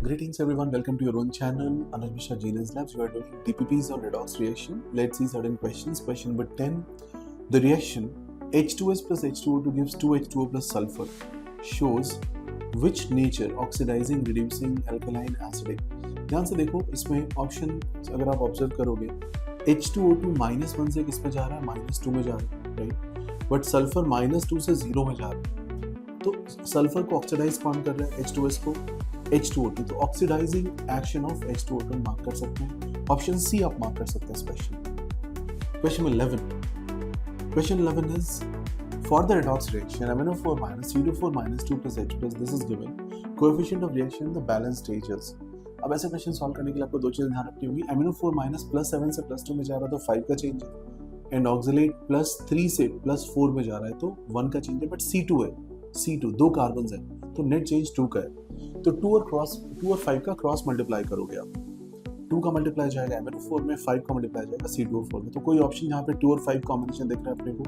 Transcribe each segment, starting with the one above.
Greetings everyone, welcome to your own channel, Anuj Mishra Genius Labs. We are doing DPPs on redox reaction. Let's see certain questions. Question number 10. The reaction H2S plus H2O2 gives 2H2O plus sulfur shows which nature oxidizing, reducing, alkaline, acidic. ध्यान से देखो, इसमें option अगर आप observe करोगे H2O2 -1 से किस पे जा रहा है, -2 में जा रहा है, राइट? बट सल्फर -2 से 0 में जा रहा है. तो सल्फर को ऑक्सीडाइज कौन कर रहा है? H2S को H2O2. तो oxidising action of H2O2 mark कर सकते हैं. ऑप्शन सी आप मार्क कर सकते हैं special. Question 11. Question 11 is for the redox reaction MnO4 minus CO4 minus 2 plus H plus this is given coefficient of reaction in the balanced stages. अब ऐसे question solve करने के लिए आपको दो चीजें ध्यान रखनी होगी. MnO4 माइनस +7 से +2 में जा रहा है तो 5 का चेंज है, एंड ऑक्सिलेट +3 से +4 में जा रहा है तो 1 का चेंज है. बट C2 है, C2 दो कार्बन है तो नेट चेंज 2 का है. तो 2 और 5 का क्रॉस मल्टीप्लाई करोगे आप. 2 का मल्टीप्लाई जाएगा MnO4 में, 5 का मल्टीप्लाई जाएगा C2O4 में. तो कोई ऑप्शन जहाँ पे 2 और 5 कॉम्बिनेशन दिख रहा है अपने को,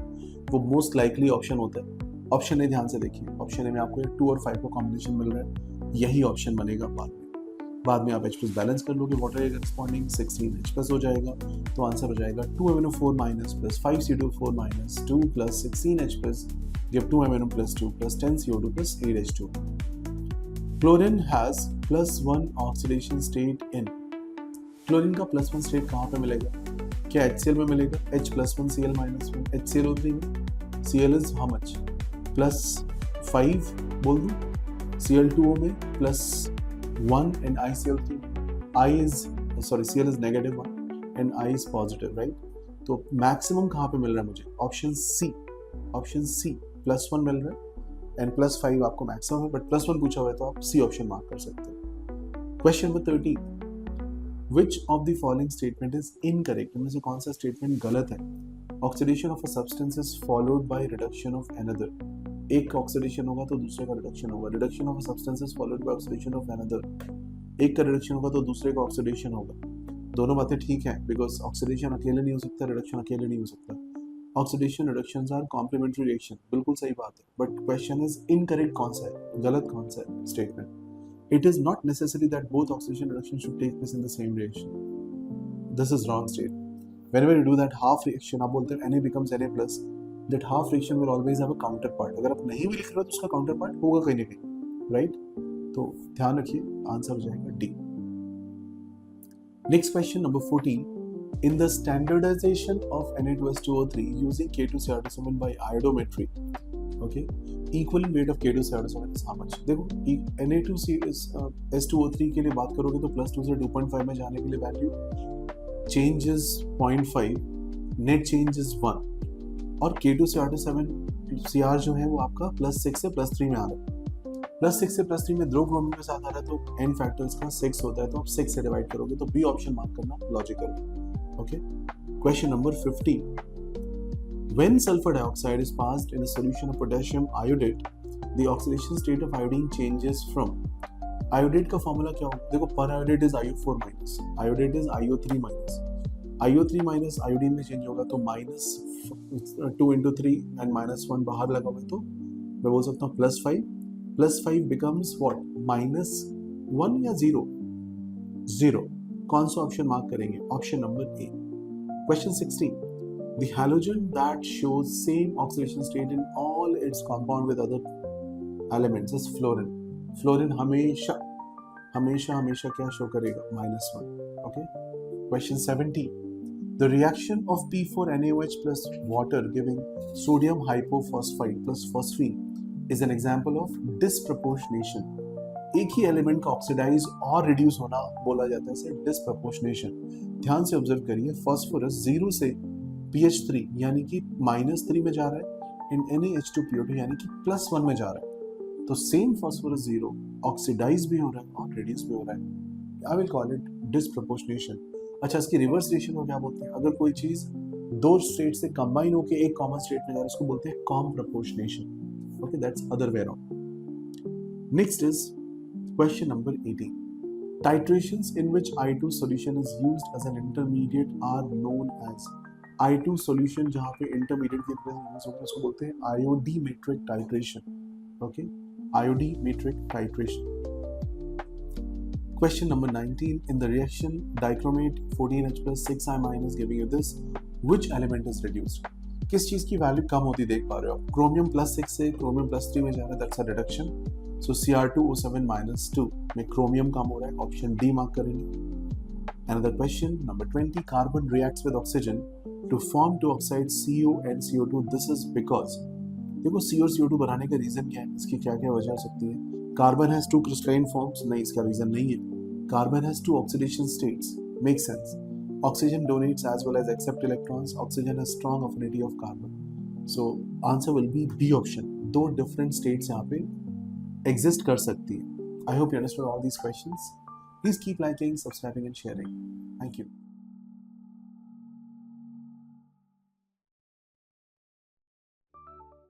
वो मोस्ट लाइकली ऑप्शन होता है. ऑप्शन ए ध्यान से देखिए, ऑप्शन ए में आपको 2 और 5 का कॉम्बिनेशन मिल रहा है, यही ऑप्शन बनेगा बाद में आप H प्लस बैलेंस कर लोगे, water air corresponding 16 H plus हो जाएगा. तो आंसर हो जाएगा 2 MnO4 minus plus 5 CO2 minus 2 plus 16 H plus give 2 MnO plus 2 plus 10 CO2 plus 8 H2. Chlorine has +1 oxidation state in. Chlorine का +1 स्टेट कहाँ पे मिलेगा? क्या HCl में मिलेगा? H+1 Cl -1 HClO3 में. Cl is how much? +5 बोल दूँ. Cl2O में +1 and ICl3. Cl is -1 and I is positive, right? तो मैक्सिमम कहाँ पे मिल रहा है मुझे? ऑप्शन सी +1 मिल रहा है एंड +5 आपको मैक्सिमम है, बट +1 पूछा हुआ है तो आप सी ऑप्शन मार्क कर सकते हैं. Question number 13. Which of the following statement is incorrect? इनमें से कौन सा स्टेटमेंट गलत है? Oxidation of a substance is followed by reduction of another. एक का ऑक्सीडेशन होगा तो दूसरे का रिडक्शन होगा. Reduction of a substance is followed by oxidation of another. एक का रिडक्शन होगा तो दूसरे का ऑक्सीडेशन होगा. दोनों बातें ठीक है, बिकॉज ऑक्सीडेशन अकेले नहीं हो सकता, रिडक्शन अकेले नहीं हो सकता. Oxidation reductions are complementary reaction, बिल्कुल सही बात है. बट क्वेश्चन इज इनकरेक्ट कौन सा है, गलत कौन सा है statement. It is not necessary that both oxidation and reduction should take place in the same reaction. This is wrong statement. Whenever you do that half reaction, आप बोलते हैं Na becomes Na plus, that half reaction will always have a counterpart. अगर आप नहीं भी लिख रहे हो तो उसका counterpart होगा कहीं ना कहीं, right? तो ध्यान रखिए, आंसर हो जाएगा D. Next question number 14. In the standardization of Na2S2O3 using K2Cr2 by iodometry, okay, equivalent weight of K2Cr2 is how much? देखो Na2S2O3 के लिए बात करोगे तो +2 से 2.5 में जाने के लिए value change is 0.5, net change is 1, और K2Cr2 Cr जो है वो आपका +6 से +3 में आ रहा है. +6 से +3 में दो ब्रोमीन के साथ आ रहा है तो n फैक्टर्स का 6 होता है, तो आप 6 से डिवाइड करोगे तो बी ऑप्शन मार्क करना logical. Okay. Question number 15. When sulfur dioxide is passed in a solution of potassium iodate, the oxidation state of iodine changes from. Iodate का फॉर्मूला क्या होगा? देखो, per iodate is IO4 minus, iodate is IO3 minus. IO3 minus iodine में change होगा तो -2 into 3 and -1 बाहर लगा हुआ है तो मैं बोल सकता हूँ +5. +5 becomes what? -1 या 0. कौन सा ऑप्शन मार्क करेंगे? Option number A. Question 16. The halogen that shows same oxidation state in all its compound with other elements is fluorine. Fluorine हमेशा क्या शो करेगा? -1. Okay. Question 17. The reaction of P4NaOH plus water giving sodium hypophosphite plus phosphine is an example of disproportionation. एक ही element का oxidise और reduce होना बोला जाता है इसे डिसप्रपोर्शनेशन. ध्यान से ऑब्जर्व करिए, फास्फोरस 0 से pH3 यानी कि -3 में जा रहा है एंड NaH2PO2 यानी कि +1 में जा रहा है. तो सेम फास्फोरस 0 ऑक्सीडाइज भी हो रहा है और रिड्यूस भी हो रहा है. I will call it disproportionation. अच्छा, इसकी रिवर्स रिएक्शन को क्या बोलते हैं? अगर कोई चीज दो स्टेट से कंबाइन होकर एक कॉमन स्टेट में जा रहा है उसको बोलते हैं comproportionation. Okay, that's other way around. Next is question number 18. Titrations in which I2 solution is used as an intermediate are known as. I2 solution जहाँ पे इंटरमीडिएट की तरह यूज होता है उसको बोलते हैं iodimetric titration. Okay, iodimetric titration. Question number 19. In the reaction dichromate 14H plus 6I minus giving you this, which element is reduced? किस चीज की वैल्यू कम होती देख पा रहे हो आप? क्रोमियम प्लस 6 से क्रोमियम प्लस 3 में जा रहा है, that's a reduction. So Cr2O7 minus 2 में क्रोमियम कम हो रहा है, ऑप्शन डी मार्क करेंगे. Another question, number 20. Carbon reacts with oxygen to form two oxides CO and CO2. This is because, देखो CO और CO2 बनाने का रीजन क्या है, इसकी क्या क्या वजह हो सकती है. Carbon has two crystalline forms, नहीं, इसका रीजन नहीं है. Carbon has two oxidation states, make sense. Oxygen donates as well as accept electrons. Oxygen has strong affinity of carbon. So answer will be B option. दो different states यहाँ पे exist कर सकती है. I hope you understand all these questions. Please keep liking, subscribing and sharing. Thank you.